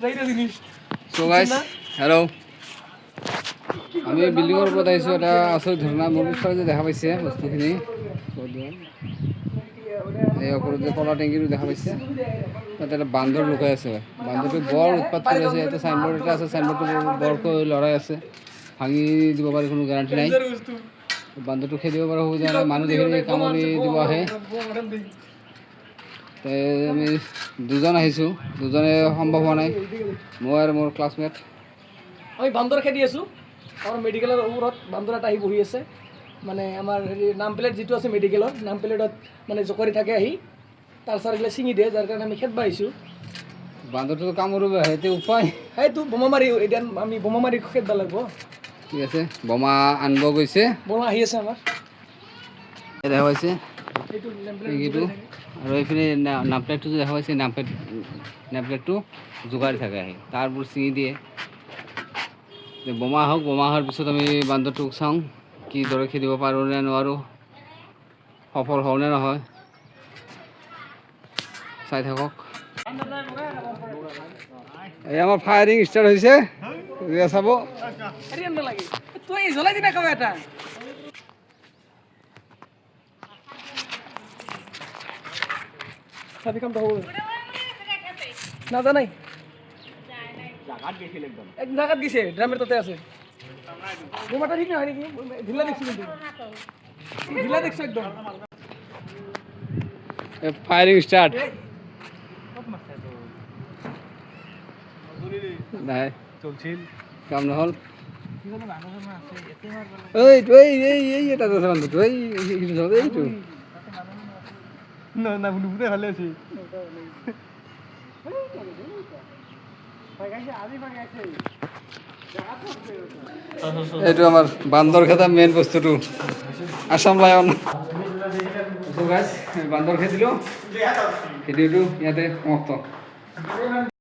So guys hello' আমি বিল্ডিঙৰ ওপৰত আহিছোঁ। এটা আচৰিত ধৰণা মোৰ ওচৰত যে দেখা পাইছে বস্তুখিনি এই ওপৰত যে কলা টেংকিটো দেখা পাইছে, তাতে এটা বান্দৰ লুকাই আছে। বান্দৰটো বৰ উৎপাত কৰি আছে। ইয়াতে চাইনবোৰ্ড এটা আছে, চাইনবোৰ্ডটো বৰকৈ লৰাই আছে। ভাঙি দিব পাৰে কোনো গেৰাণ্টি নাই। বান্দৰটো খেদিব পৰা সুবিধা নাই, মানুহ দেখিলে কামুৰি দিব আহে। আমি দুজন আহিছোঁ, দুজনে সম্ভৱ হোৱা নাই, মই আৰু মোৰ ক্লাছমেট। আমি বান্দৰ খেদি আছোঁ। আমাৰ মেডিকেলৰ ওপৰত বান্দৰ এটা আহি বহি আছে। মানে আমাৰ হেৰি নাম প্লেট যিটো আছে মেডিকেলৰ নাম প্লেটত মানে জকৰি থাকে, আহি তাৰ চাৰগিলা ছিঙি দিয়ে, যাৰ কাৰণে আমি খেদব আহিছোঁ। বান্দৰটো কামুৰিব সেইটো উপায়, সেইটো বোমা মাৰি এতিয়া আমি বোমা মাৰি খেদব লাগিব। ঠিক আছে, বোমা আনিব গৈছে, বোমা আহি আছে আমাৰ দেখা পাইছে এইটো। আৰু এইপিনে নাম প্লেটটো দেখা পাইছে, নাম প্লেটটো জোকাৰি থাকে, আহি তাৰবোৰ ছিঙি দিয়ে। বোমা আহক, বোমা অহাৰ পিছত আমি বান্দৰটোক চাওঁ কিদৰে খেদিব পাৰোঁ নে নোৱাৰোঁ, সফল হওঁ নে নহয়, চাই থাকক। এই আমাৰ ফায়াৰিং ষ্টাৰ্ট হৈছে, চাব। নাজানাই এক জাগাত গেছে, ড্ৰামেৰ তাতে আছে। বোমাটা ঠিক নহয় নেকি, ঢিলা দেখছি, কিন্তু ঢিলা দেখছো একদম। Firing start. নাই চলছিল কাম নহ'ল। এইটো এটা আছে বান্দৰটো, এইটো না বুঝতে ভালো আছি। এইটো আমাৰ বান্দৰ খেদা মেইন বস্তুটো, আসাম লায়ন। বান্দৰ খেদিলোঁ, ভিডিঅ'টো ইয়াতে সমাপ্ত।